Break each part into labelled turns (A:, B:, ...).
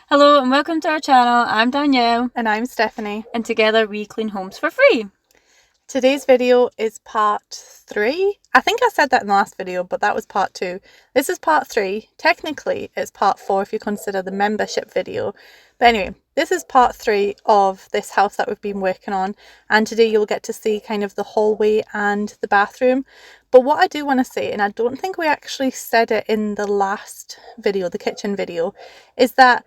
A: Hello and welcome to our channel. I'm Danielle
B: And I'm Stephanie.
A: and together we clean homes for free.
B: Today's video is part 3. I think I said that in the last video, but that was part 2. This is part 3. Technically, it's part 4 if you consider the membership video. But anyway, this is part 3 of this house that we've been working on. And today you'll get to see kind of the hallway and the bathroom. But what I do want to say, and I don't think we actually said it in the last video, the kitchen video, is that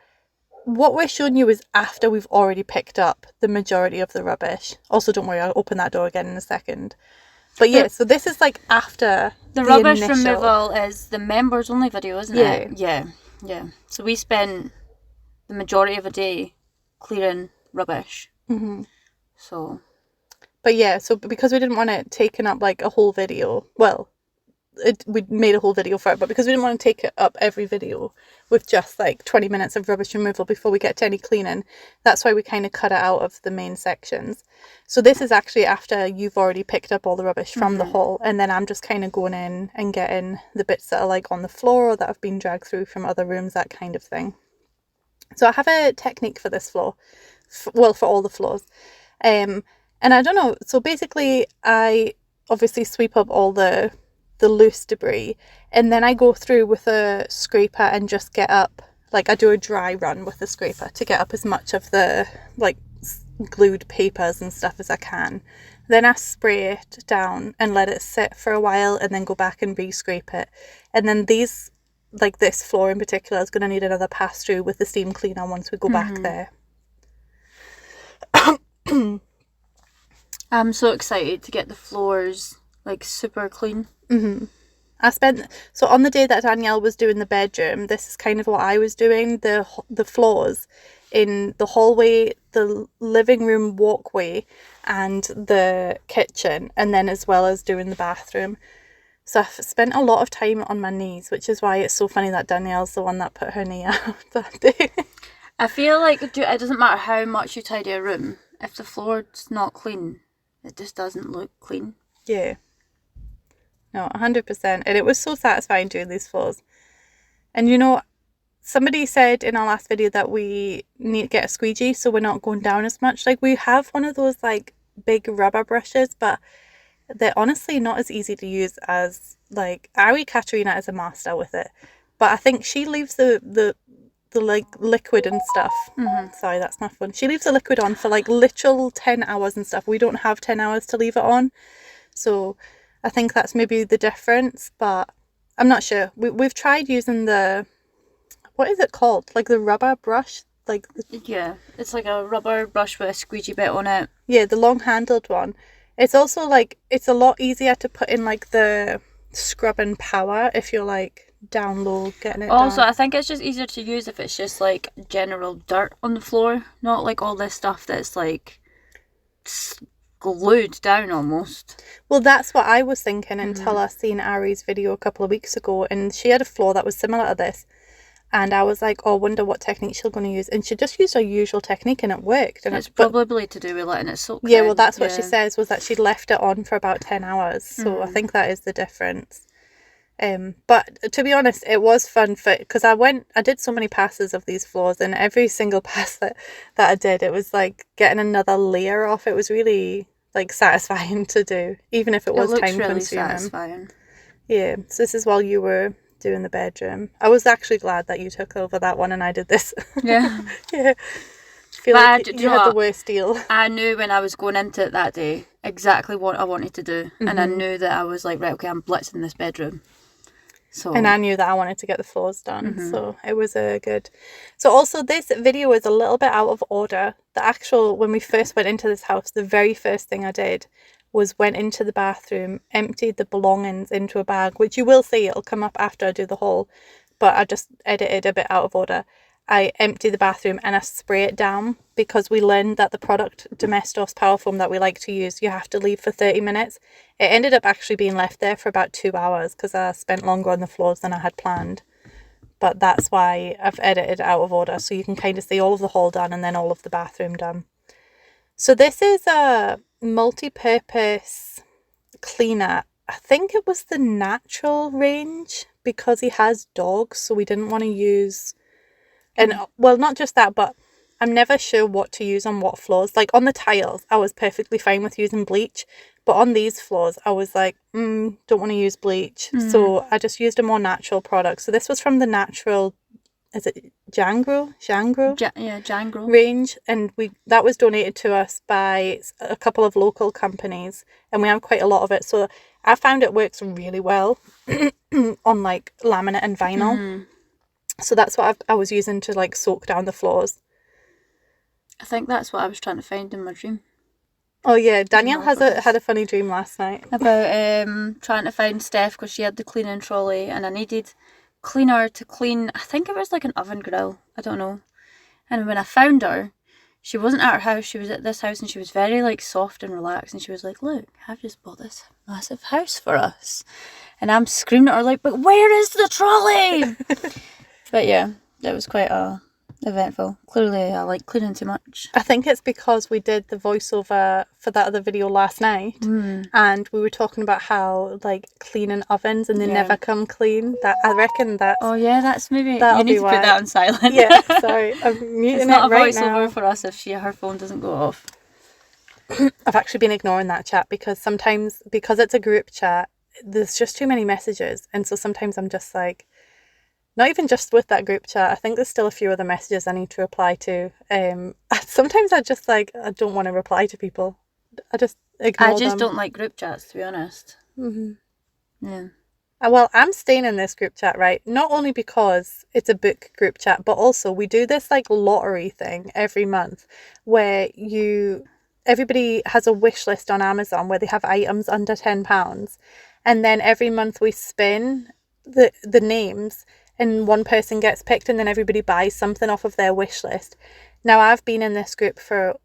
B: what we're showing you is after we've already picked up the majority of the rubbish. Also, don't worry, I'll open that door again in a second. But yeah, so this is like after
A: the rubbish removal is the members only video, isn't it? Yeah. So we spent the majority of a day clearing rubbish. So.
B: But yeah, so because we didn't want it taken up like a whole video, well, we made a whole video for it, but because we didn't want to take it up every video with just like 20 minutes of rubbish removal before we get to any cleaning, that's why we kind of cut it out of the main sections. So this is actually after you've already picked up all the rubbish from the haul, and then I'm just kind of going in and getting the bits that are like on the floor or that have been dragged through from other rooms, that kind of thing. So I have a technique for this floor, for all the floors, and I don't know, so basically I obviously sweep up all the loose debris, and then I go through with a scraper and just get up, like I do a dry run with the scraper to get up as much of the like glued papers and stuff as I can. Then I spray it down and let it sit for a while and then go back and re-scrape it. And then these, like this floor in particular, is going to need another pass through with the steam cleaner once we go back there.
A: I'm so excited to get the floors like super clean.
B: So on the day that Danielle was doing the bedroom, this is kind of what I was doing, the floors in the hallway, the living room walkway and the kitchen, and then as well as doing the bathroom. So I've spent a lot of time on my knees, which is why it's so funny that Danielle's the one that put her knee out that day.
A: I feel like it doesn't matter how much you tidy a room, if the floor's not clean, it just doesn't look clean.
B: Yeah. No, 100%. And it was so satisfying doing these floors. And you know, somebody said in our last video that we need to get a squeegee so we're not going down as much. Like, we have one of those like big rubber brushes, but they're honestly not as easy to use as, like, Katerina is a master with it. But I think she leaves the like liquid and stuff. Sorry, that's my phone. She leaves the liquid on for like literal 10 hours and stuff. We don't have 10 hours to leave it on. So I think that's maybe the difference, but I'm not sure. We've tried using the, what is it called? Like the rubber brush?
A: Yeah, it's like a rubber brush with a squeegee bit on it.
B: Yeah, the long-handled one. It's also like, it's a lot easier to put in like the scrubbing power if you're like down low getting it
A: Also,
B: down.
A: I think it's just easier to use if it's just like general dirt on the floor, not like all this stuff that's like glued down almost.
B: Well, that's what I was thinking until I seen Ari's video a couple of weeks ago, and she had a floor that was similar to this, and I was like, oh, I wonder what technique she's going to use, and she just used her usual technique and it worked. And
A: it's probably to do with letting it soak.
B: Yeah, well, that's what she says, was that she'd left it on for about 10 hours, so I think that is the difference. But to be honest, it was fun because I did so many passes of these floors, and every single pass that I did, it was like getting another layer off. It was really like satisfying to do, even if it was time consuming.
A: Really satisfying.
B: Yeah, so this is while you were doing the bedroom. I was actually glad that you took over that one and I did this.
A: Yeah.
B: Yeah. I feel like you had the worst deal.
A: I knew when I was going into it that day exactly what I wanted to do, and I knew that I was like, right, okay, I'm blitzing this bedroom. So.
B: And I knew that I wanted to get the floors done, so it was good. So also this video is a little bit out of order. When we first went into this house, the very first thing I did was went into the bathroom, emptied the belongings into a bag, which you will see, it'll come up after I do the haul, but I just edited a bit out of order. I empty the bathroom and I spray it down, because we learned that the product Domestos Power Foam that we like to use, you have to leave for 30 minutes. It ended up actually being left there for about 2 hours because I spent longer on the floors than I had planned. But that's why I've edited out of order, so you can kind of see all of the haul done and then all of the bathroom done. So this is a multi-purpose cleaner. I think it was the natural range because he has dogs, so we didn't want to use And, well, not just that, but I'm never sure what to use on what floors. Like, on the tiles, I was perfectly fine with using bleach. But on these floors, I was like, don't want to use bleach. So I just used a more natural product. So this was from the natural, is it Jangro range, and that was donated to us by a couple of local companies, and we have quite a lot of it. So I found it works really well on like laminate and vinyl. So that's what I was using to like soak down the floors.
A: I think that's what I was trying to find in my dream.
B: Oh yeah, Danielle had a funny dream last night
A: about trying to find Steph because she had the cleaning trolley, and I needed cleaner to clean. I think it was like an oven grill. I don't know. And when I found her, she wasn't at her house. She was at this house, and she was very like soft and relaxed. And she was like, "Look, I've just bought this massive house for us." And I'm screaming at her like, "But where is the trolley?" But yeah, that was quite eventful. Clearly, I like cleaning too much.
B: I think it's because we did the voiceover for that other video last night, and we were talking about how like cleaning ovens and they never come clean. That I reckon that.
A: Oh yeah, that's maybe you need to put that on silent.
B: Yeah, sorry, I'm muting
A: it's not
B: it right now.
A: It's not a voiceover for us if her phone doesn't go off.
B: I've actually been ignoring that chat because sometimes, because it's a group chat, there's just too many messages, and so sometimes I'm just like. Not even just with that group chat. I think there's still a few other messages I need to reply to. Sometimes I just like, I don't want to reply to people. I just ignore them.
A: I just don't like group chats, to be honest. Yeah.
B: Well, I'm staying in this group chat, right? Not only because it's a book group chat, but also we do this like lottery thing every month where everybody has a wish list on Amazon where they have items under £10. And then every month we spin the names, and one person gets picked, and then everybody buys something off of their wish list. Now, I've been in this group for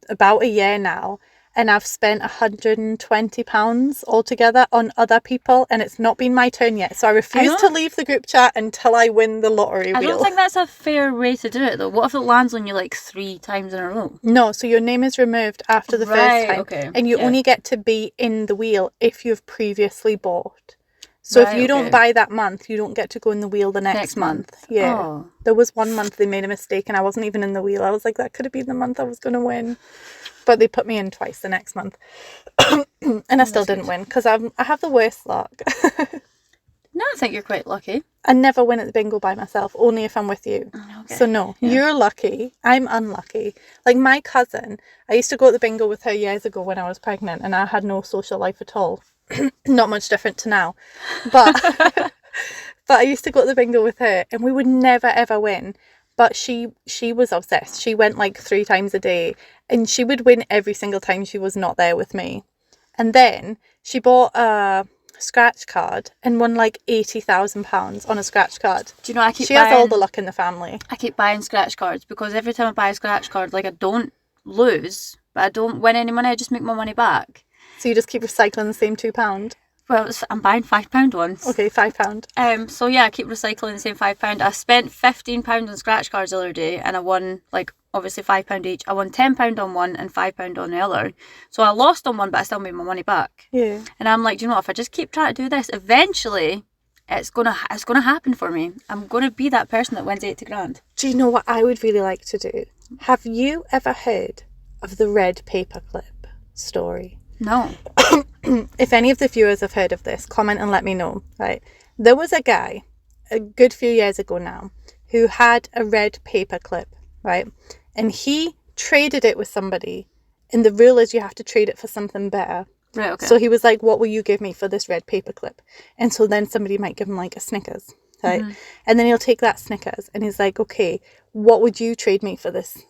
B: about a year now, and I've spent £120 altogether on other people, and it's not been my turn yet. So I refuse to leave the group chat until I win the lottery wheel.
A: I don't think that's a fair way to do it, though. What if it lands on you like 3 times in a row?
B: No, so your name is removed after the first time.
A: Okay.
B: And you only get to be in the wheel if you've previously bought. So if you don't buy that month, you don't get to go in the wheel the next month. Yeah. Oh. There was one month they made a mistake and I wasn't even in the wheel. I was like, that could have been the month I was going to win. But they put me in twice the next month. And I still didn't win because I have the worst luck.
A: No, I think you're quite lucky.
B: I never win at the bingo by myself, only if I'm with you. Okay. So no, you're lucky. I'm unlucky. Like my cousin, I used to go to the bingo with her years ago when I was pregnant and I had no social life at all. Not much different to now, but I used to go to the bingo with her and we would never ever win, but she was obsessed. She went like 3 times a day and she would win every single time she was not there with me. And then she bought a scratch card and won like £80,000 on a scratch card. Do you know, she has all the luck in the family.
A: I keep buying scratch cards because every time I buy a scratch card, like I don't lose, but I don't win any money. I just make my money back.
B: So you just keep recycling the same £2?
A: Well, I'm buying £5 ones.
B: Okay, £5.
A: So yeah, I keep recycling the same £5. I spent £15 on scratch cards the other day, and I won like obviously £5 each. I won £10 on one and £5 on the other. So I lost on one, but I still made my money back.
B: Yeah.
A: And I'm like, do you know what? If I just keep trying to do this, eventually, it's gonna happen for me. I'm gonna be that person that wins 80 grand.
B: Do you know what I would really like to do? Have you ever heard of the red paperclip story?
A: No.
B: If any of the viewers have heard of this, comment and let me know. Right, there was a guy a good few years ago now who had a red paperclip, right, and he traded it with somebody, and the rule is you have to trade it for something better.
A: Right. Okay.
B: So he was like, what will you give me for this red paperclip? And so then somebody might give him like a Snickers, right? And then he'll take that Snickers and he's like, okay, what would you trade me for this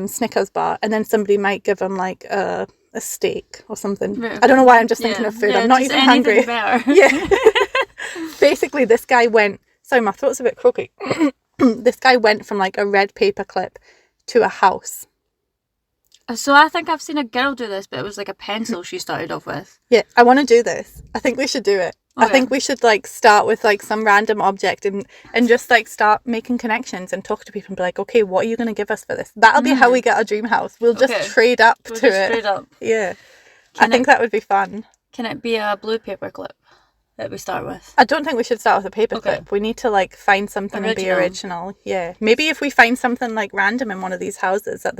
B: Snickers bar? And then somebody might give him like a steak or something. Right, okay. I don't know why I'm just thinking of food. I'm not even hungry. Yeah. Basically, this guy went... Sorry, my throat's a bit croaky. This guy went from like a red paperclip to a house.
A: So I think I've seen a girl do this, but it was like a pencil she started off with.
B: Yeah, I want to do this. I think we should do it. Okay. I think we should like start with like some random object and just like start making connections and talk to people and be like, okay, what are you going to give us for this? That'll be how we get our dream house. We'll just trade up to it. Trade up. Yeah. I think that would be fun.
A: Can it be a blue paperclip? that we start with?
B: I don't think we should start with a paperclip.
A: Okay.
B: We need to like find something and be original. Yeah. Maybe if we find something like random in one of these houses that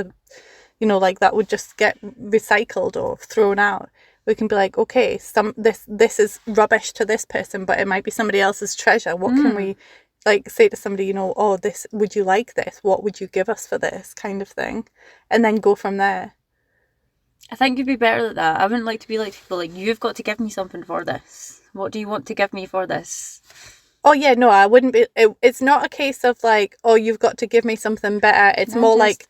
B: like that would just get recycled or thrown out, we can be like, okay, this is rubbish to this person, but it might be somebody else's treasure. What can we like say to somebody, oh, this, would you like this? What would you give us for this, kind of thing? And then go from there.
A: I think you'd be better at that. I wouldn't like to be like people like, you've got to give me something for this. What do you want to give me for this?
B: Oh yeah, no, I wouldn't be. It's not a case of like, oh, you've got to give me something better. It's more like,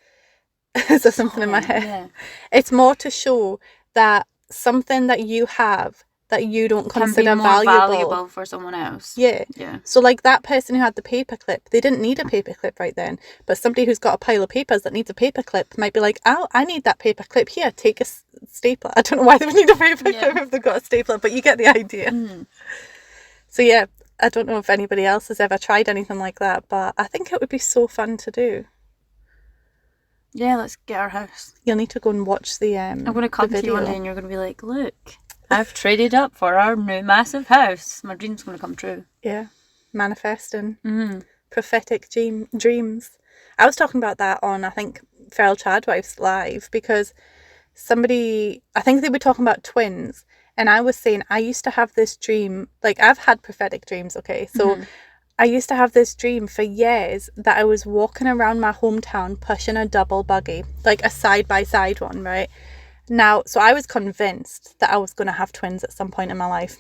B: is there something in my head?
A: Yeah.
B: It's more to show that something that you have that you don't consider valuable
A: for someone else.
B: Yeah. So like that person who had the paperclip, they didn't need a paperclip right then, but somebody who's got a pile of papers that needs a paperclip might be like, oh, I need that paperclip, here, take a stapler. I don't know why they would need a paperclip if they've got a stapler, but you get the idea. So yeah, I don't know if anybody else has ever tried anything like that, but I think it would be so fun to do.
A: Yeah, let's get our house.
B: You'll need to go and watch the I'm
A: going to come to you one day and you're going to be like, look, I've traded up for our new massive house. My dream's going to come true. Yeah.
B: Manifesting. Prophetic dreams. I was talking about that on, I think, Feral Chadwife's Live, because somebody, I think they were talking about twins, and I was saying I used to have this dream, like I've had prophetic dreams, okay? So I used to have this dream for years that I was walking around my hometown pushing a double buggy, like a side-by-side one, right? Now, so I was convinced that I was going to have twins at some point in my life.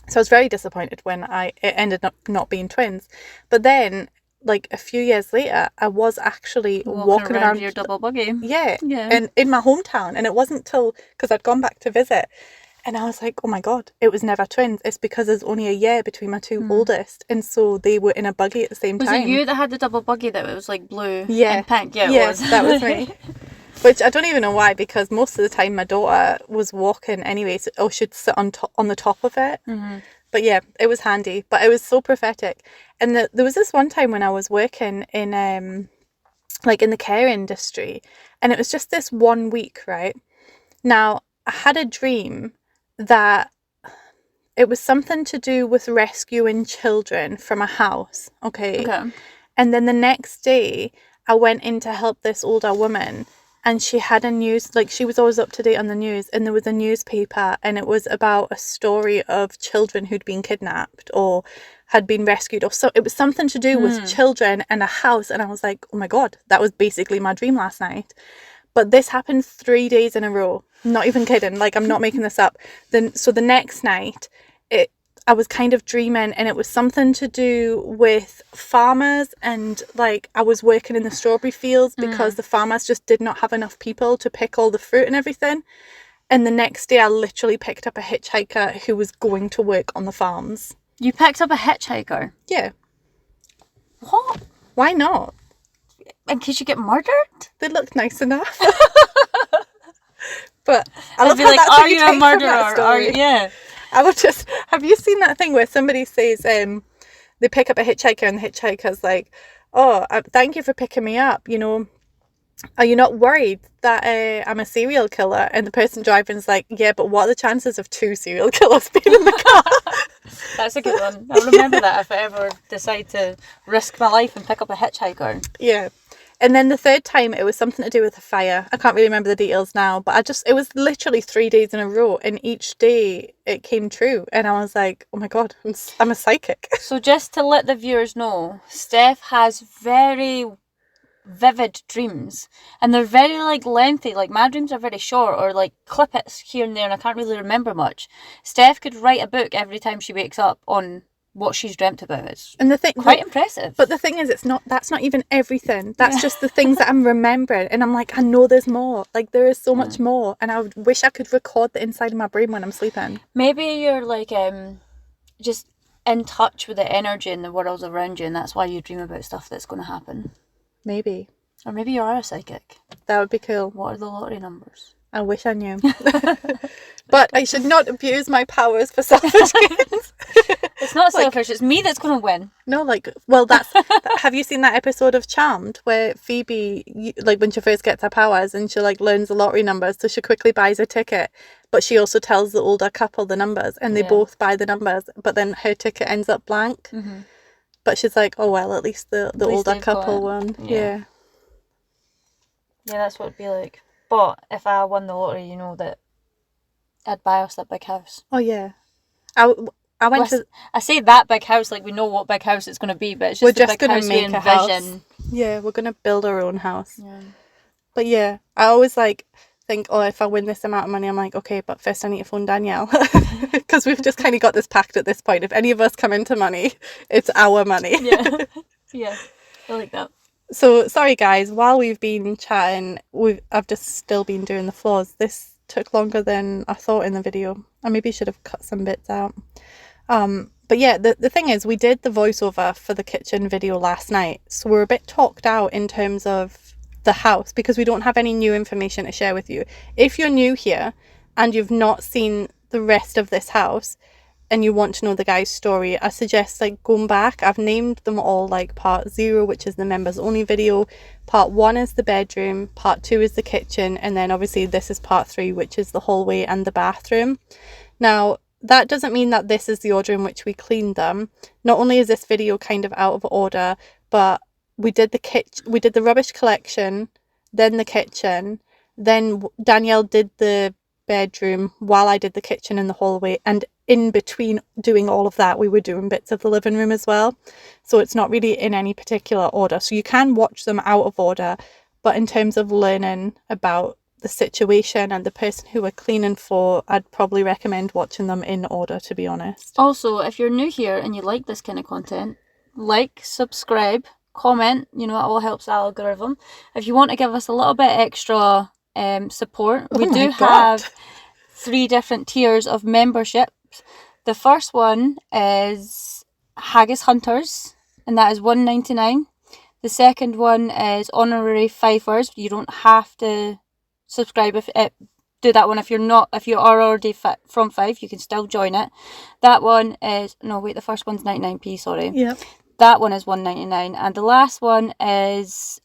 B: So I was very disappointed when it ended up not being twins. But then, like a few years later, I was actually walking around
A: your double buggy.
B: Yeah. And in my hometown. And it wasn't till, because I'd gone back to visit. And I was like, oh my God, it was never twins. It's because there's only a year between my two oldest. And so they were in a buggy at the same time.
A: Was it you that had the double buggy that was like blue
B: and
A: pink? Yeah,
B: it was. That was me. Which I don't even know why, because most of the time my daughter was walking anyway, or she'd sit on the top of it. But yeah, it was handy. But it was so prophetic. And there was this one time when I was working in like in the care industry, and it was just this 1 week, right? Now, I had a dream that it was something to do with rescuing children from a house, okay? And then the next day, I went in to help this older woman, and she had a news, like she was always up to date on the news, and there was a newspaper, and it was about a story of children who'd been kidnapped or had been rescued, or so it was something to do with children and a house. And I was like, oh my God, that was basically my dream last night. But this happened 3 days in a row. Not even kidding. Like, I'm not making this up. So the next night, I was kind of dreaming, and it was something to do with farmers, and like I was working in the strawberry fields because the farmers just did not have enough people to pick all the fruit and everything. And the next day I literally picked up a hitchhiker who was going to work on the farms.
A: You picked up a hitchhiker?
B: Yeah.
A: What?
B: Why not?
A: In case you get murdered?
B: They looked nice enough. But I love
A: be
B: how
A: like,
B: that's
A: are
B: what
A: you a murderer? Yeah.
B: I would just, have you seen that thing where somebody says, they pick up a hitchhiker and the hitchhiker's like, oh, thank you for picking me up, are you not worried that I'm a serial killer? And the person driving's like, yeah, but what are the chances of 2 serial killers being in the car?
A: That's a good one. I'll remember that if I ever decide to risk my life and pick up a hitchhiker.
B: Yeah. And then the third time, it was something to do with a fire. I can't really remember the details now, but it was literally 3 days in a row, and each day it came true. And I was like, oh my God, I'm a psychic.
A: So just to let the viewers know, Steph has very vivid dreams, and they're very like lengthy. Like my dreams are very short, or like clippets here and there, and I can't really remember much. Steph could write a book every time she wakes up on what she's dreamt about. It's quite impressive.
B: But the thing is, that's not even everything. That's just the things that I'm remembering, and I'm like, I know there's more. Like there is so much more, and I wish I could record the inside of my brain when I'm sleeping.
A: Maybe you're like just in touch with the energy in the world around you, and that's why you dream about stuff that's going to happen.
B: Maybe.
A: Or maybe you are a psychic.
B: That would be cool.
A: What are the lottery numbers?
B: I wish I knew. But I should not abuse my powers for selfish gains.
A: It's not selfish, it's me that's going to win.
B: No, have you seen that episode of Charmed where Phoebe, when she first gets her powers and she learns the lottery numbers, so she quickly buys a ticket, but she also tells the older couple the numbers and they both buy the numbers, but then her ticket ends up blank. Mm-hmm. But she's like, oh well, at least the older couple won. Yeah.
A: Yeah, that's what it'd be like. But if I won the lottery, you know that I'd buy us that big house.
B: Oh yeah. I
A: say that big house like we know what big house it's going to be, but it's just
B: we're just
A: going
B: to make a house. Yeah, we're going to build our own house. Yeah. But yeah, I always think, oh, if I win this amount of money, I'm like, okay, but first I need to phone Danielle. Because we've just kind of got this pact at this point. If any of us come into money, it's our money.
A: Yeah. Yeah, I like that.
B: So, sorry guys, while we've been chatting, I've just still been doing the floors. This took longer than I thought in the video. I maybe should have cut some bits out. But yeah, the thing is, we did the voiceover for the kitchen video last night. So we're a bit talked out in terms of the house because we don't have any new information to share with you. If you're new here and you've not seen the rest of this house and you want to know the guy's story, I suggest going back. I've named them all part 0, which is the members only video, part 1 is the bedroom, part 2 is the kitchen, and then obviously this is part 3, which is the hallway and the bathroom. Now that doesn't mean that this is the order in which we cleaned them. Not only is this video kind of out of order, but we did the rubbish collection, then the kitchen, then Danielle did the bedroom while I did the kitchen and the hallway, and in between doing all of that we were doing bits of the living room as well. So it's not really in any particular order, so you can watch them out of order, but in terms of learning about the situation and the person who we're cleaning for, I'd probably recommend watching them in order, to be honest.
A: Also, if you're new here and you like this kind of content, subscribe, comment, it all helps the algorithm. If you want to give us a little bit extra support, we do have 3 different tiers of membership. The first one is Haggis Hunters, and that is $1.99. The second one is Honorary Fifers. You don't have to subscribe do that one if you are already from Fife. You can still join it. That one is the first one's 99p. Sorry.
B: Yep.
A: That one is $1.99, and the last one is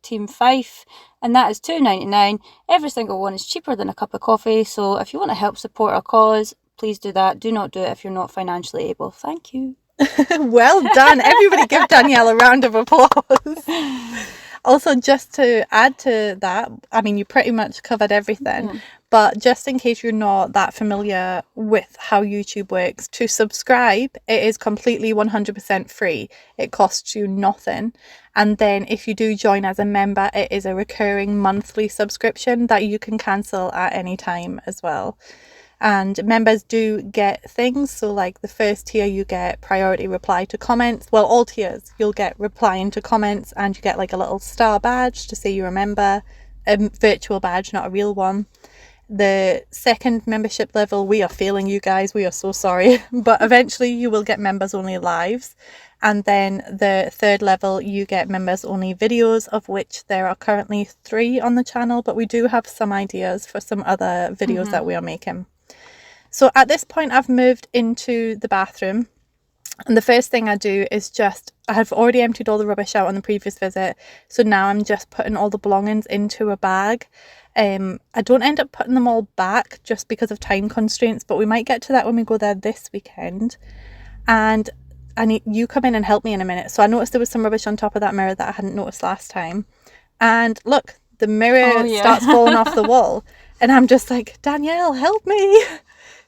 A: #Team Fife, and that is $2.99. Every single one is cheaper than a cup of coffee. So if you want to help support our cause, please do that. Do not do it if you're not financially able. Thank you.
B: Well done. Everybody give Danielle a round of applause. Also, just to add to that, I mean, you pretty much covered everything, but just in case you're not that familiar with how YouTube works, to subscribe, it is completely 100% free. It costs you nothing. And then if you do join as a member, it is a recurring monthly subscription that you can cancel at any time as well. And members do get things. So the first tier, you get priority reply to comments. Well, all tiers, you'll get replying to comments, and you get a little star badge to say you're a member, a virtual badge, not a real one. The second membership level, we are failing you guys. We are so sorry. But eventually you will get members only lives. And then the third level, you get members only videos, of which there are currently 3 on the channel, but we do have some ideas for some other videos that we are making. So at this point, I've moved into the bathroom, and the first thing I do is I have already emptied all the rubbish out on the previous visit, so now I'm just putting all the belongings into a bag. I don't end up putting them all back just because of time constraints, but we might get to that when we go there this weekend. And I need you come in and help me in a minute. So I noticed there was some rubbish on top of that mirror that I hadn't noticed last time, and look, the mirror starts falling off the wall, and I'm just like, Danielle, help me.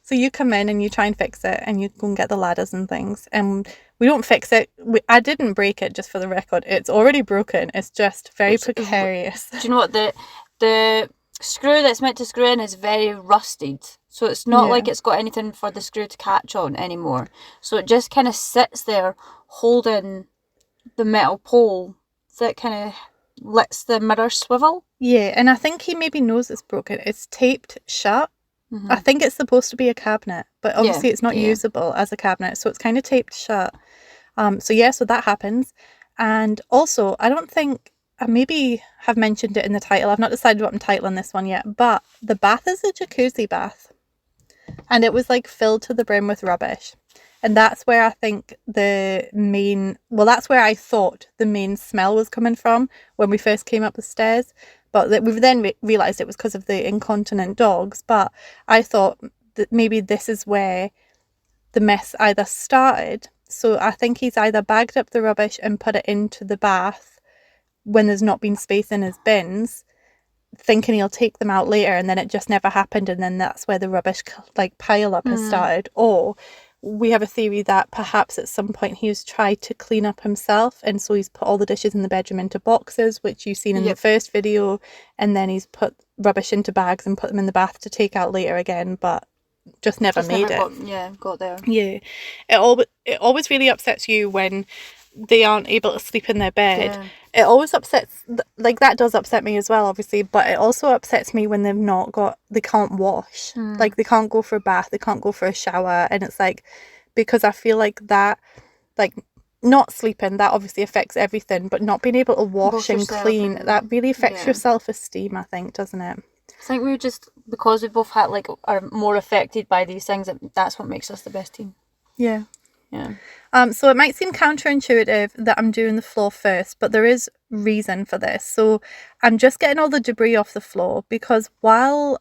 B: So you come in and you try and fix it, and you go and get the ladders and things. And we don't fix it. I didn't break it, just for the record. It's already broken. It's just very precarious.
A: Do you know what? The screw that's meant to screw in is very rusted. So it's not like it's got anything for the screw to catch on anymore. So it just kind of sits there holding the metal pole that kind of lets the mirror swivel.
B: Yeah, and I think he maybe knows it's broken. It's taped shut. I think it's supposed to be a cabinet, but obviously it's not usable as a cabinet, so it's kind of taped shut. So that happens. And also, I don't think I maybe have mentioned it in the title. I've not decided what I'm titling this one yet, but the bath is a jacuzzi bath. And it was like filled to the brim with rubbish. And that's where I think that's where I thought the main smell was coming from when we first came up the stairs. But we've then realised it was because of the incontinent dogs. But I thought that maybe this is where the mess either started. So I think he's either bagged up the rubbish and put it into the bath when there's not been space in his bins, thinking he'll take them out later, and then it just never happened, and then that's where the rubbish like pile up has started. Or we have a theory that perhaps at some point he has tried to clean up himself, and so he's put all the dishes in the bedroom into boxes, which you've seen in the first video, and then he's put rubbish into bags and put them in the bath to take out later again, but just never made it.
A: Got there.
B: Yeah. It always really upsets you when they aren't able to sleep in their bed.
A: Yeah.
B: It always upsets, like that does upset me as well, obviously, but it also upsets me when they can't wash. Like they can't go for a bath, they can't go for a shower, and it's like, because I feel like that, like not sleeping, that obviously affects everything, but not being able to wash and clean, that really affects your self-esteem, I think, doesn't it?
A: I think we're just, because we both are more affected by these things, that's what makes us the best team.
B: Yeah.
A: Yeah.
B: So it might seem counterintuitive that I'm doing the floor first, but there is reason for this. So I'm just getting all the debris off the floor, because while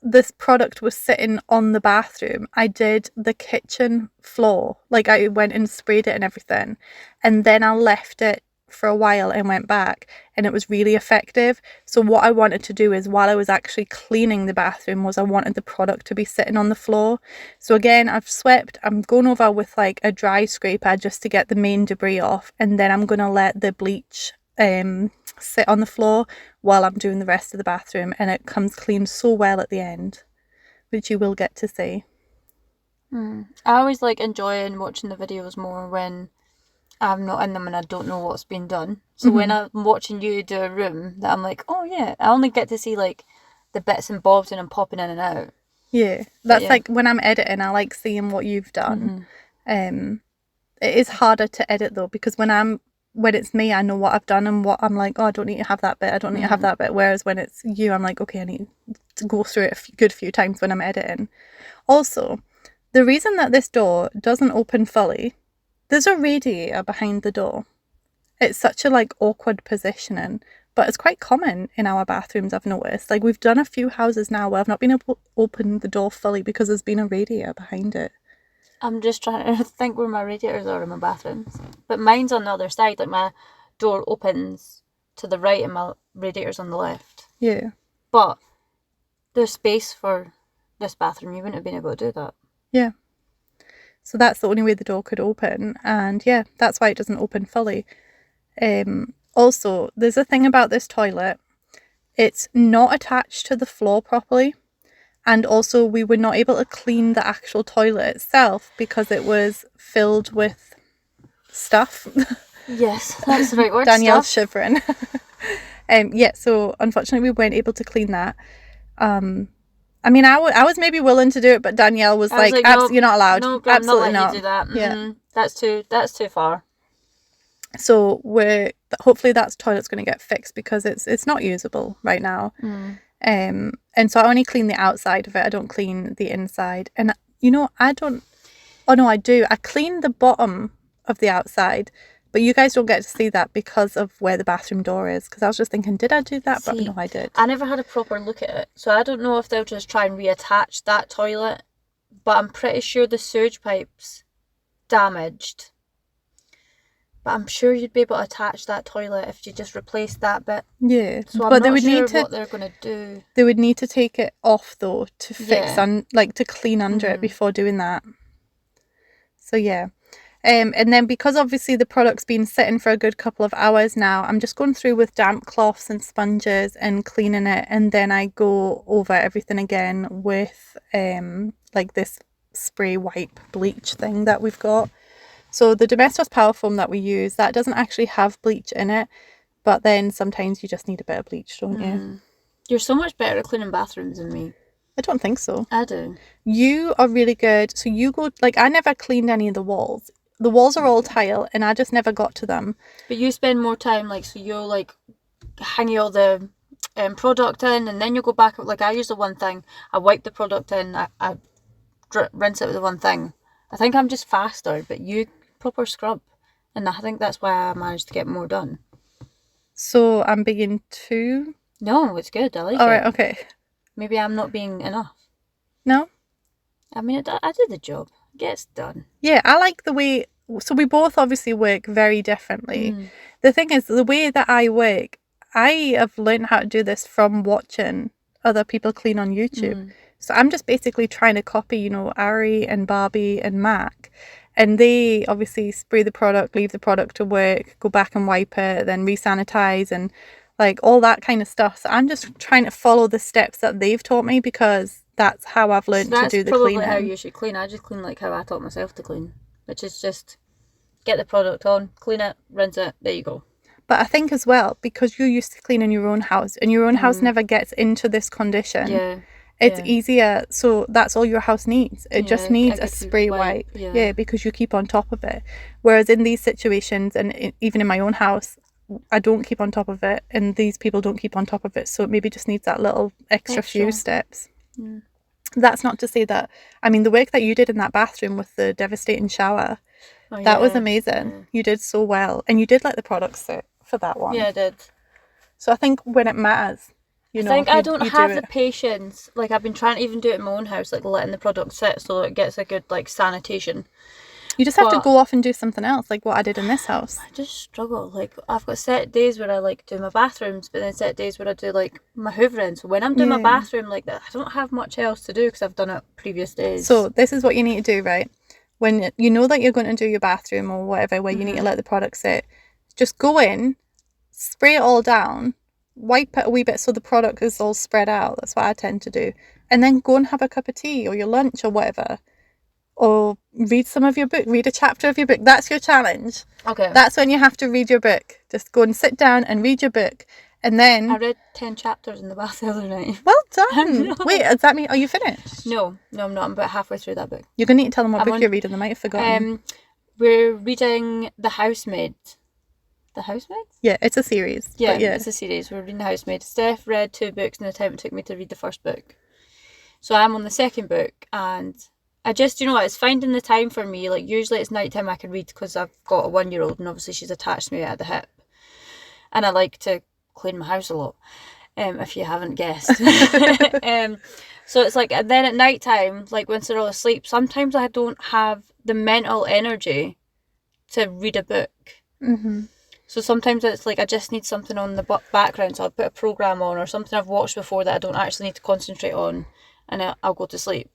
B: this product was sitting on the bathroom, I did the kitchen floor. Like I went and sprayed it and everything, and then I left it for a while and went back, and it was really effective. So what I wanted to do is, while I was actually cleaning the bathroom, was I wanted the product to be sitting on the floor. So again, I've swept, I'm going over with like a dry scraper just to get the main debris off, and then I'm going to let the bleach sit on the floor while I'm doing the rest of the bathroom, and it comes clean so well at the end, which you will get to see.
A: I always like enjoying watching the videos more when I'm not in them and I don't know what's been done. So when I'm watching you do a room, that I'm like, oh yeah, I only get to see like the bits and bobs and I'm popping in and out.
B: Yeah, that's like when I'm editing, I like seeing what you've done. It is harder to edit though, because when it's me, I know what I've done and what I'm like, oh, I don't need to have that bit, I don't need to have that bit. Whereas when it's you, I'm like, okay, I need to go through it a good few times when I'm editing. Also, the reason that this door doesn't open fully, there's a radiator behind the door. It's such a like awkward positioning, but it's quite common in our bathrooms, I've noticed. Like we've done a few houses now where I've not been able to open the door fully because there's been a radiator behind it.
A: I'm just trying to think where my radiators are in my bathrooms. But mine's on the other side. Like my door opens to the right and my radiator's on the left.
B: Yeah.
A: But there's space for this bathroom. You wouldn't have been able to do that.
B: Yeah. So that's the only way the door could open. And yeah, that's why it doesn't open fully. Also, there's a thing about this toilet. It's not attached to the floor properly. And also, we were not able to clean the actual toilet itself because it was filled with stuff.
A: Yes, that's the right word.
B: Danielle's shivering. Yeah, so unfortunately, we weren't able to clean that. I mean, I was maybe willing to do it, but Danielle was like, nope, you're not allowed.
A: No,
B: absolutely
A: I'm not. You do that.
B: Yeah,
A: that's too far.
B: So hopefully that toilet's going to get fixed because it's not usable right now. And so I only clean the outside of it. I don't clean the inside. And I do. I clean the bottom of the outside, but you guys don't get to see that because of where the bathroom door is. Because I was just thinking, did I do that? But no, I did.
A: I never had a proper look at it, so I don't know if they'll just try and reattach that toilet. But I'm pretty sure the sewage pipe's damaged. But I'm sure you'd be able to attach that toilet if you just replaced that bit.
B: Yeah,
A: so I'm not sure what they're going to do.
B: They would need to take it off though to fix to clean under it before doing that. So yeah. And then because obviously the product's been sitting for a good couple of hours now, I'm just going through with damp cloths and sponges and cleaning it, and then I go over everything again with like this spray wipe bleach thing that we've got. So the Domestos Power Foam that we use, that doesn't actually have bleach in it, but then sometimes you just need a bit of bleach, don't you?
A: You're so much better at cleaning bathrooms than me.
B: I don't think so.
A: I do.
B: You are really good. So you go, like, I never cleaned any of the walls. The walls are all tile and I just never got to them.
A: But you spend more time, like, so you'll like hang all the product in, and then you go back. Like, I use the one thing, I wipe the product in, I rinse it with the one thing. I think I'm just faster, but you proper scrub, and I think that's why I managed to get more done.
B: So I'm being too...
A: No, it's good. I like it.
B: All right, okay.
A: Maybe I'm not being enough.
B: No?
A: I mean, I did the job. It gets done.
B: Yeah, I like the way... So we both obviously work very differently. The thing is, the way that I work, I have learned how to do this from watching other people clean on YouTube. So I'm just basically trying to copy, you know, Ari and Barbie and Mac. And they obviously spray the product, leave the product to work, go back and wipe it, then re-sanitize and like all that kind of stuff. So I'm just trying to follow the steps that they've taught me because that's how I've learned to do the cleaning.
A: That's probably how you should clean. I just clean like how I taught myself to clean, which is just get the product on, clean it, rinse it, there you go.
B: But I think as well, because you're used to cleaning your own house and your own house never gets into this condition.
A: Yeah.
B: It's easier, so that's all your house needs. It just needs a spray wipe. Yeah, because you keep on top of it. Whereas in these situations, and even in my own house, I don't keep on top of it, and these people don't keep on top of it. So it maybe just needs that little extra few steps. That's not to say that, I mean, the work that you did in that bathroom with the devastating shower, that was amazing. You did so well, and you did let the products sit for that one.
A: Yeah, I did.
B: So I think when it matters, you know,
A: I think I don't have the patience. Like, I've been trying to even do it in my own house, like letting the product sit so it gets a good like sanitation.
B: You just have to go off and do something else, like what I did in this house.
A: I just struggle. Like, I've got set days where I like do my bathrooms, but then set days where I do like my hoovering. So when I'm doing my bathroom like that, I don't have much else to do because I've done it previous days.
B: So this is what you need to do, right? When you know that you're going to do your bathroom or whatever, where you need to let the product sit, just go in, spray it all down, wipe it a wee bit so the product is all spread out. That's what I tend to do. And then go and have a cup of tea or your lunch or whatever. Or read some of your book, read a chapter of your book. That's your challenge.
A: Okay.
B: That's when you have to read your book. Just go and sit down and read your book. And then...
A: I read 10 chapters in the bath the other night.
B: Well done. Wait, does that mean... Are you finished?
A: No, I'm not. I'm about halfway through that book.
B: You're going to need to tell them what book you're reading. They might have forgotten.
A: We're reading The Housemaid. The Housemaid?
B: Yeah, it's a series.
A: Yeah, it's a series. We're reading The Housemaid. Steph read 2 books in the time it took me to read the first book. So I'm on the second book, and I just, you know what, it's finding the time for me. Like, usually it's nighttime I can read because I've got a 1-year-old, and obviously she's attached to me at the hip. And I like to clean my house a lot, if you haven't guessed. So it's like, and then at nighttime, like when they're all asleep, sometimes I don't have the mental energy to read a book. So sometimes it's like I just need something on the background, so I'll put a programme on or something I've watched before that I don't actually need to concentrate on, and I'll go to sleep.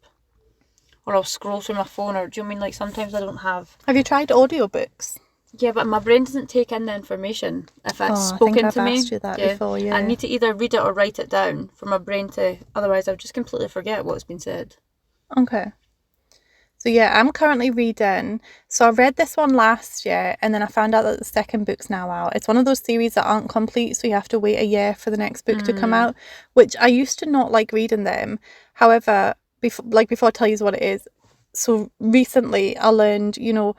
A: Or I'll scroll through my phone, or do you mean like sometimes I don't have...
B: Have you tried audiobooks?
A: Yeah, but my brain doesn't take in the information if it's spoken to me.
B: Asked you that before, yeah.
A: I need to either read it or write it down for my brain to... Otherwise, I'll just completely forget what's been said.
B: Okay. So yeah, I'm currently reading... So I read this one last year, and then I found out that the second book's now out. It's one of those series that aren't complete, so you have to wait a year for the next book to come out, which I used to not like reading them. However, before I tell you what it is, so recently I learned, you know,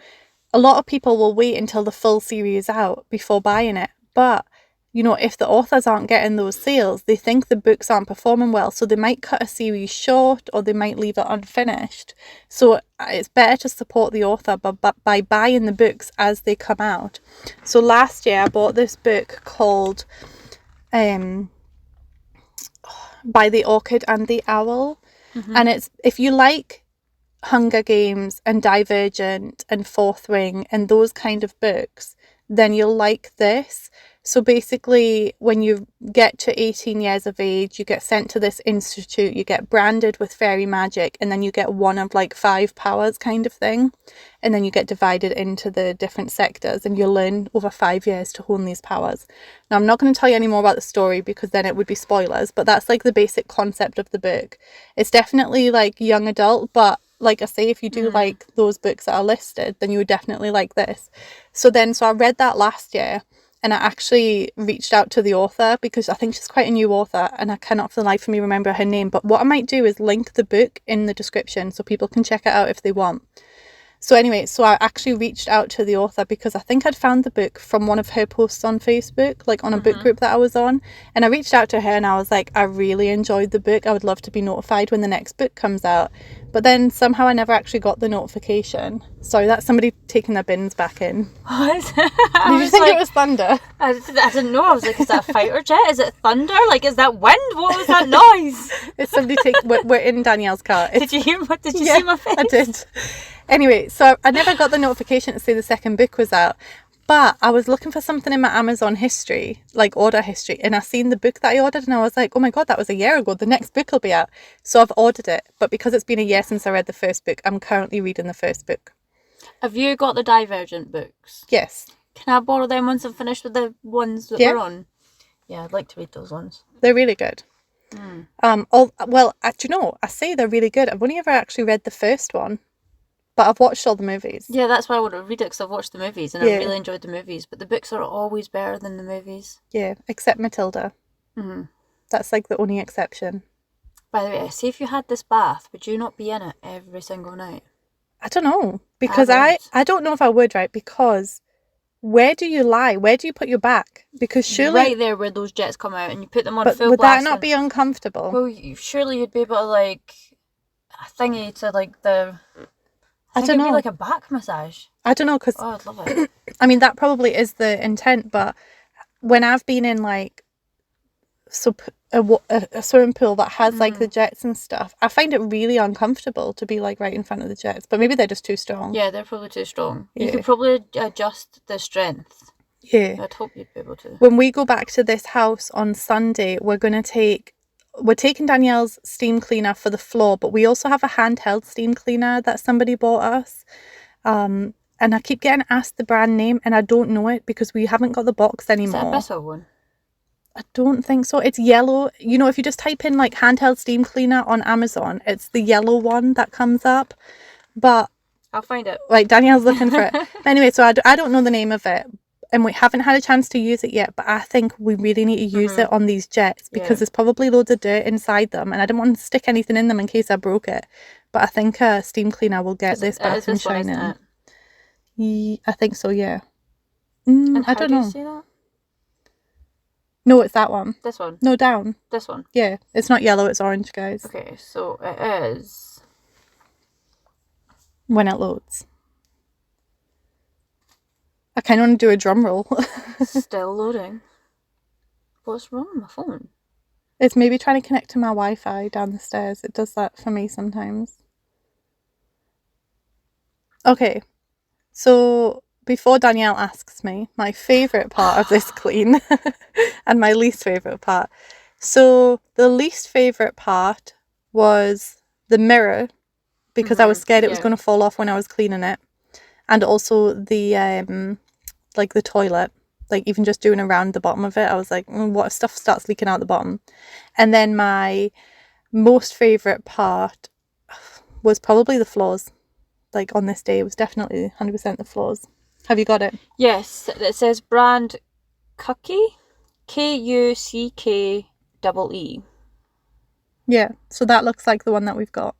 B: a lot of people will wait until the full series is out before buying it. But, you know, if the authors aren't getting those sales, they think the books aren't performing well. So they might cut a series short, or they might leave it unfinished. So it's better to support the author by buying the books as they come out. So last year I bought this book called By the Orchid and the Owl. And it's, if you like Hunger Games and Divergent and Fourth Ring and those kind of books, then you'll like this. So basically, when you get to 18 years of age, you get sent to this institute, you get branded with fairy magic, and then you get one of like 5 powers kind of thing. And then you get divided into the different sectors, and you'll learn over 5 years to hone these powers. Now, I'm not going to tell you any more about the story because then it would be spoilers, but that's like the basic concept of the book. It's definitely like young adult, but like I say, if you do like those books that are listed, then you would definitely like this. So I read that last year, and I actually reached out to the author because I think she's quite a new author, and I cannot for the life of me remember her name. But what I might do is link the book in the description so people can check it out if they want. So anyway, so I actually reached out to the author because I think I'd found the book from one of her posts on Facebook, like on a book group that I was on. And I reached out to her and I was like, I really enjoyed the book. I would love to be notified when the next book comes out. But then somehow I never actually got the notification. Sorry, that's somebody taking their bins back in.
A: What?
B: Did you think it was thunder?
A: I didn't know. I was like, is that a fighter jet? Is it thunder? Like, is that wind? What was that noise?
B: It's somebody we're in Danielle's car.
A: Did you hear what? Did you see my face?
B: I did. Anyway, so I never got the notification to say the second book was out, but I was looking for something in my Amazon history, like order history, and I seen the book that I ordered and I was like, oh my God, that was a year ago. The next book will be out. So I've ordered it, but because it's been a year since I read the first book, I'm currently reading the first book.
A: Have you got the Divergent books?
B: Yes.
A: Can I borrow them once I'm finished with the ones that we're on? Yeah, I'd like to read those ones.
B: They're really good. Well, do you know, I say they're really good. I've only ever actually read the first one. But I've watched all the movies.
A: Yeah, that's why I want to read it, because I've watched the movies and I really enjoyed the movies. But the books are always better than the movies.
B: Yeah, except Matilda. Mm-hmm. That's like the only exception.
A: By the way, see, if you had this bath, would you not be in it every single night?
B: I don't know. Because I don't know if I would, right? Because where do you lie? Where do you put your back? Because surely...
A: Right there where those jets come out and you put them on
B: but
A: full
B: would
A: blast.
B: that not be uncomfortable?
A: Well, surely you'd be able to, like, a thingy to, like, the... I don't know. It'd be like a back massage.
B: I don't know, because...
A: Oh, I'd love it.
B: I mean, that probably is the intent, but when I've been in, like, a swimming pool that has, like, the jets and stuff, I find it really uncomfortable to be, like, right in front of the jets. But maybe they're just too strong.
A: Yeah, they're probably too strong. Yeah. You could probably adjust the strength.
B: Yeah.
A: I'd hope you'd be able to.
B: When we go back to this house on Sunday, we're taking Danielle's steam cleaner for the floor, but we also have a handheld steam cleaner that somebody bought us. And I keep getting asked the brand name and I don't know it because we haven't got the box anymore.
A: Is that a Bissell one?
B: I don't think so. It's yellow. You know, if you just type in like handheld steam cleaner on Amazon, it's the yellow one that comes up. But
A: I'll find it.
B: Like, Danielle's looking for it. Anyway, so I don't know the name of it. And we haven't had a chance to use it yet, but I think we really need to use it on these jets because there's probably loads of dirt inside them and I didn't want to stick anything in them in case I broke it. But I think a steam cleaner will get this bathroom shining. I think so, yeah. I don't know.
A: Do you see that?
B: No, it's that one.
A: This one?
B: No, down.
A: This one?
B: Yeah, it's not yellow, it's orange, guys.
A: Okay, so it is...
B: When it loads. I kind of want to do a drum roll.
A: Still loading. What's wrong with my phone?
B: It's maybe trying to connect to my Wi-Fi down the stairs. It does that for me sometimes. Okay. So before Danielle asks me my favourite part of this clean and my least favourite part. So the least favourite part was the mirror because I was scared it was going to fall off when I was cleaning it. And also the, like the toilet, like even just doing around the bottom of it, I was like, what if stuff starts leaking out the bottom? And then my most favourite part was probably the floors. Like on this day, it was definitely 100% the floors. Have you got it?
A: Yes, it says brand Kucky, Kuckie.
B: Yeah, so that looks like the one that we've got.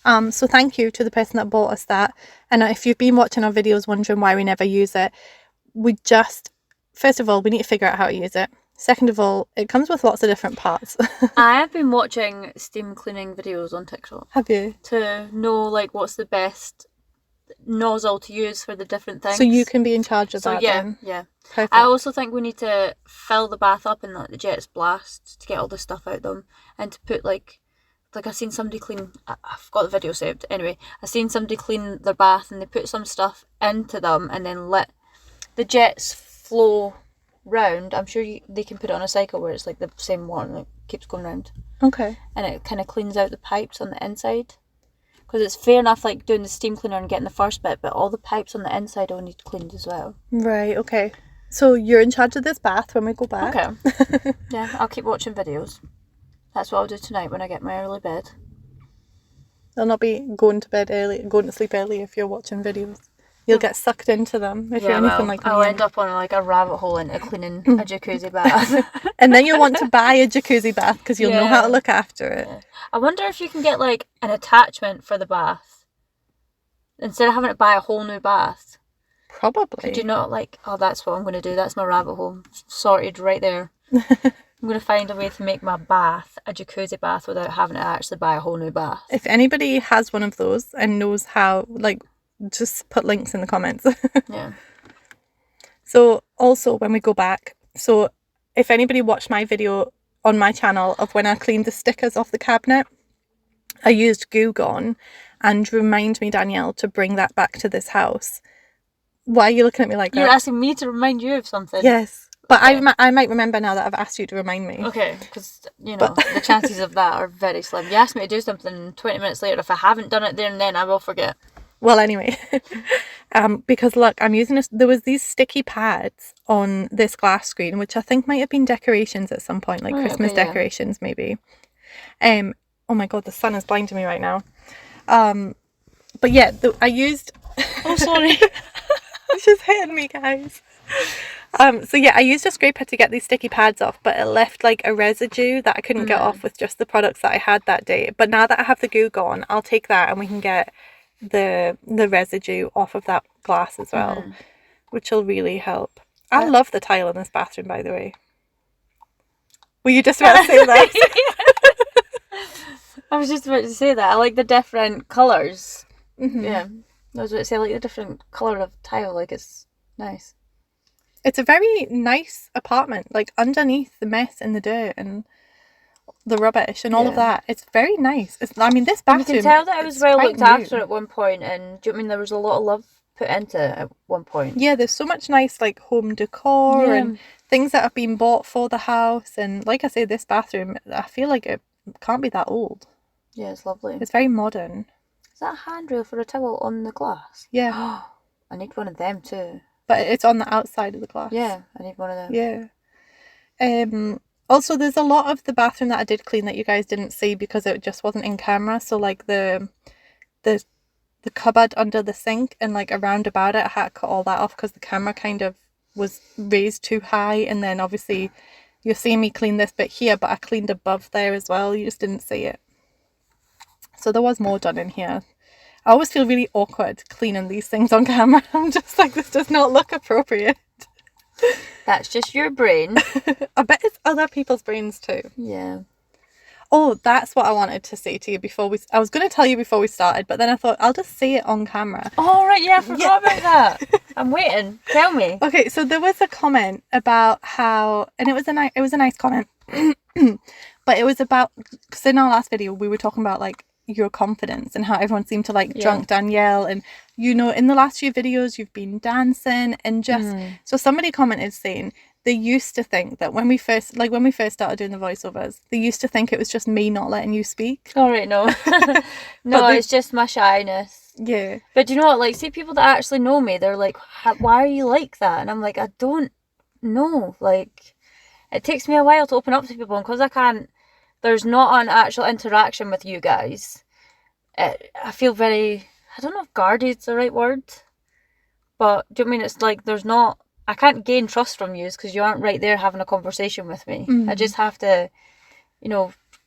B: So thank you to the person that bought us that. And if you've been watching our videos wondering why we never use it, first of all, we need to figure out how to use it. Second of all, it comes with lots of different parts.
A: I have been watching steam cleaning videos on TikTok.
B: Have you?
A: To know like what's the best nozzle to use for the different things.
B: So you can be in charge of that then?
A: Yeah.
B: Perfect.
A: I also think we need to fill the bath up and let the jets blast to get all the stuff out of them and to put like I've seen somebody clean, I've got the video saved, anyway, I've seen somebody clean their bath and they put some stuff into them and then let the jets flow round. I'm sure they can put it on a cycle where it's like the same one, like keeps going round.
B: Okay.
A: And it kind of cleans out the pipes on the inside. Because it's fair enough like doing the steam cleaner and getting the first bit, but all the pipes on the inside all need cleaned as well. Right,
B: okay. So you're in charge of this bath when we go back.
A: Okay. Yeah, I'll keep watching videos. That's what I'll do tonight when I get my early bed.
B: I'll not be going to sleep early if you're watching videos. You'll get sucked into them if you're anything like me.
A: I'll end up on like a rabbit hole into cleaning a jacuzzi bath.
B: And then you'll want to buy a jacuzzi bath because you'll know how to look after it.
A: Yeah. I wonder if you can get like an attachment for the bath. Instead of having to buy a whole new bath.
B: Probably.
A: Could you not like, oh, that's what I'm going to do. That's my rabbit hole. Sorted right there. I'm going to find a way to make my bath a jacuzzi bath without having to actually buy a whole new bath.
B: If anybody has one of those and knows how, like, just put links in the comments.
A: Yeah.
B: So also when we go back, so if anybody watched my video on my channel of when I cleaned the stickers off the cabinet, I used Goo Gone, and remind me, Danielle, to bring that back to this house. Why are you looking at me like that?
A: You're asking me to remind you of something.
B: Yes. But
A: Okay.
B: I might remember now that I've asked you to remind me.
A: Okay, because, the chances of that are very slim. You ask me to do something 20 minutes later, if I haven't done it there and then, I will forget.
B: Well, anyway, because look, I'm using this, there was these sticky pads on this glass screen, which I think might have been decorations at some point, like Christmas decorations maybe. Oh my God, the sun is blinding me right now. But yeah, I used...
A: Oh, sorry.
B: It's just hitting me, guys. So yeah, I used a scraper to get these sticky pads off, but it left like a residue that I couldn't get off with just the products that I had that day. But now that I have the Goo Gone, I'll take that and we can get the residue off of that glass as well, which will really help. I love the tile in this bathroom, by the way. Were you just about to say that?
A: I was just about to say that. I like the different colours. Yeah. I was about to say, I like the different colour of tile. Like, it's nice.
B: It's a very nice apartment. Like, underneath the mess and the dirt and the rubbish and all of that, it's very nice. This bathroom...
A: You can tell that it was well looked after at one point, and do you know what I mean? There was a lot of love put into it at one point. Yeah,
B: there's so much nice, like, home decor and things that have been bought for the house. And like I say, this bathroom, I feel like it can't be that old.
A: Yeah, it's lovely.
B: It's very modern.
A: Is that a handrail for a towel on the glass?
B: Yeah.
A: I need one of them too.
B: But it's on the outside of the glass.
A: Yeah, I need one of them.
B: Yeah. Also, there's a lot of the bathroom that I did clean that you guys didn't see because it just wasn't in camera. So, like, the cupboard under the sink and, like, around about it, I had to cut all that off because the camera kind of was raised too high. And then, obviously, you're seeing me clean this bit here, but I cleaned above there as well. You just didn't see it. So there was more done in here. I always feel really awkward cleaning these things on camera. I'm just like, this does not look appropriate.
A: That's just your brain.
B: I bet it's other people's brains too.
A: Yeah.
B: Oh, that's what I wanted to say to you before I was going to tell you before we started, but then I thought I'll just say it on camera.
A: Oh, right, yeah, I forgot about that. I'm waiting. Tell me.
B: Okay, so there was a comment about how, and it was a nice comment, but it was about, because in our last video we were talking about, like, your confidence and how everyone seemed to like drunk Danielle, and in the last few videos you've been dancing and just so somebody commented saying they used to think that when we first started doing the voiceovers, they used to think it was just me not letting you speak.
A: All right, no. No, it's just my shyness.
B: Yeah.
A: But you know what, like, see, people that actually know me, they're like, why are you like that? And I'm like, I don't know. Like, it takes me a while to open up to people, and because there's not an actual interaction with you guys, I feel very, I don't know if guarded is the right word, but do you know what I mean? It's like I can't gain trust from you because you aren't right there having a conversation with me. I just have to,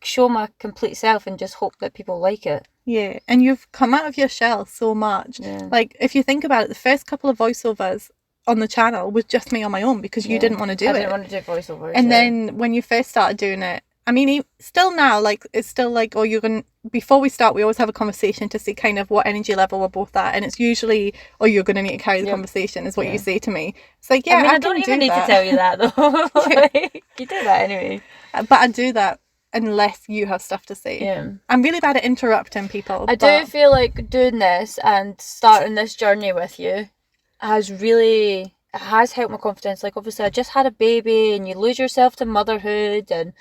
A: show my complete self and just hope that people like it.
B: Yeah, and you've come out of your shell so much.
A: Yeah.
B: Like, if you think about it, the first couple of voiceovers on the channel was just me on my own because you didn't want to do it.
A: I didn't want to do voiceovers.
B: And then when you first started doing it, I mean, still now, like, it's still like, before we start, we always have a conversation to see kind of what energy level we're both at. And it's usually, you're going to need to carry the conversation, is what you say to me. It's like, yeah, I don't even
A: need to tell you that, though. Like, you do that anyway.
B: But I do that unless you have stuff to say.
A: Yeah.
B: I'm really bad at interrupting people.
A: I do feel like doing this and starting this journey with you has helped my confidence. Like, obviously, I just had a baby and you lose yourself to motherhood and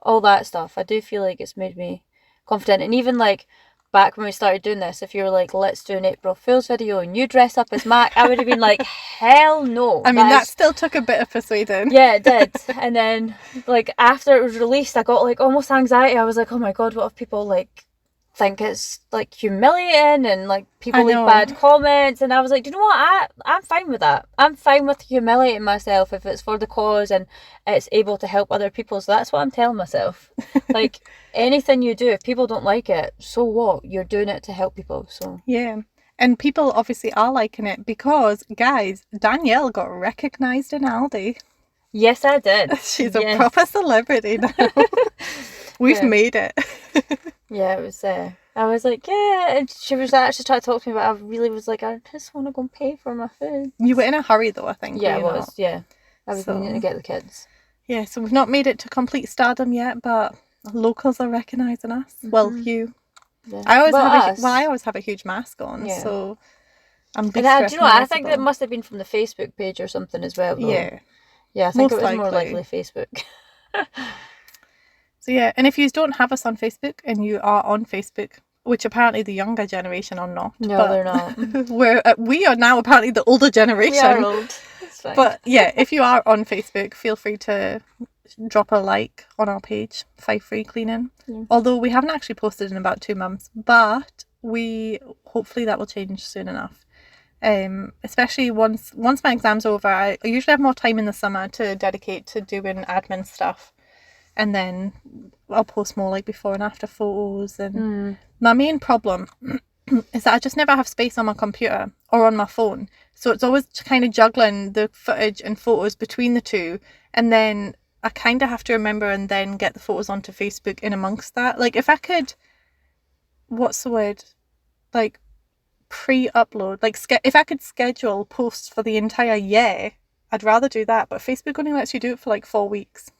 A: all that stuff. I do feel like it's made me confident. And even, like, back when we started doing this, if you were like, let's do an April Fool's video and you dress up as Mac, I would have been like, hell no.
B: I mean, that still took a bit of persuading.
A: Yeah, it did. And then, like, after it was released, I got, like, almost anxiety. I was like, oh my God, what if people, like, think it's, like, humiliating and, like, people leave bad comments? And I was like, do you know what, I'm fine with that. I'm fine with humiliating myself if it's for the cause and it's able to help other people. So that's what I'm telling myself. Like, anything you do, if people don't like it, so what? You're doing it to help people. So
B: yeah. And people obviously are liking it because, guys, Danielle got recognised in Aldi.
A: Yes, I did.
B: She's a proper celebrity now. We've made it.
A: Yeah, it was. I was like, yeah. And she was actually trying to talk to me, but I really was like, I just want to go and pay for my food.
B: You were in a hurry though, I think.
A: Yeah, I was. Not? Yeah, I was needing to get the kids. Yeah,
B: so we've not made it to complete stardom yet, but locals are recognising us. Mm-hmm. Well, you. Yeah. I always have a huge mask on, so I'm.
A: And do you know what? I think that must have been from the Facebook page or something as well. Though. Yeah. Yeah, I think it was more likely Facebook.
B: So yeah, and if you don't have us on Facebook and you are on Facebook, which apparently the younger generation are not.
A: No, they're not.
B: We are now apparently the older generation. We
A: are old. It's fine.
B: But yeah, if you are on Facebook, feel free to drop a like on our page, Fife Free Cleaning. Yeah. Although we haven't actually posted in about 2 months, but hopefully that will change soon enough. Especially once my exams are over, I usually have more time in the summer to dedicate to doing admin stuff. And then I'll post more like before and after photos. And my main problem is that I just never have space on my computer or on my phone. So it's always kind of juggling the footage and photos between the two. And then I kind of have to remember and then get the photos onto Facebook in amongst that. Like if I could, what's the word? Like pre-upload. Like if I could schedule posts for the entire year, I'd rather do that. But Facebook only lets you do it for like 4 weeks.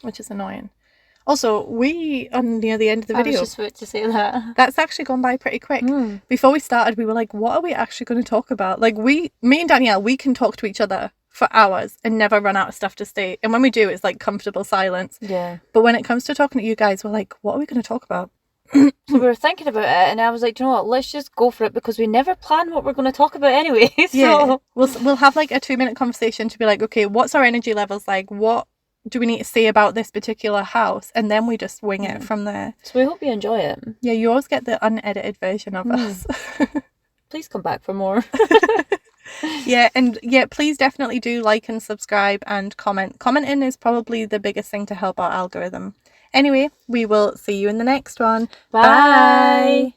B: Which is annoying. Also, we are near the end of the video.
A: I was just about to say that.
B: That's actually gone by pretty quick. Before we started, we were like, what are we actually going to talk about? Like me and Danielle, we can talk to each other for hours and never run out of stuff to say. And when we do, it's like comfortable silence.
A: Yeah.
B: But when it comes to talking to you guys, we're like, what are we going to talk about?
A: So we were thinking about it and I was like, do you know what, let's just go for it because we never plan what we're going to talk about anyway. So
B: yeah. We'll have like a 2-minute conversation to be like, okay, what's our energy levels like? What do we need to say about this particular house? And then we just wing it from there.
A: So we hope you enjoy it.
B: Yeah, you always get the unedited version of us.
A: Please come back for more.
B: Yeah, and yeah, please definitely do like and subscribe and comment. Commenting is probably the biggest thing to help our algorithm. Anyway, we will see you in the next one.
A: Bye.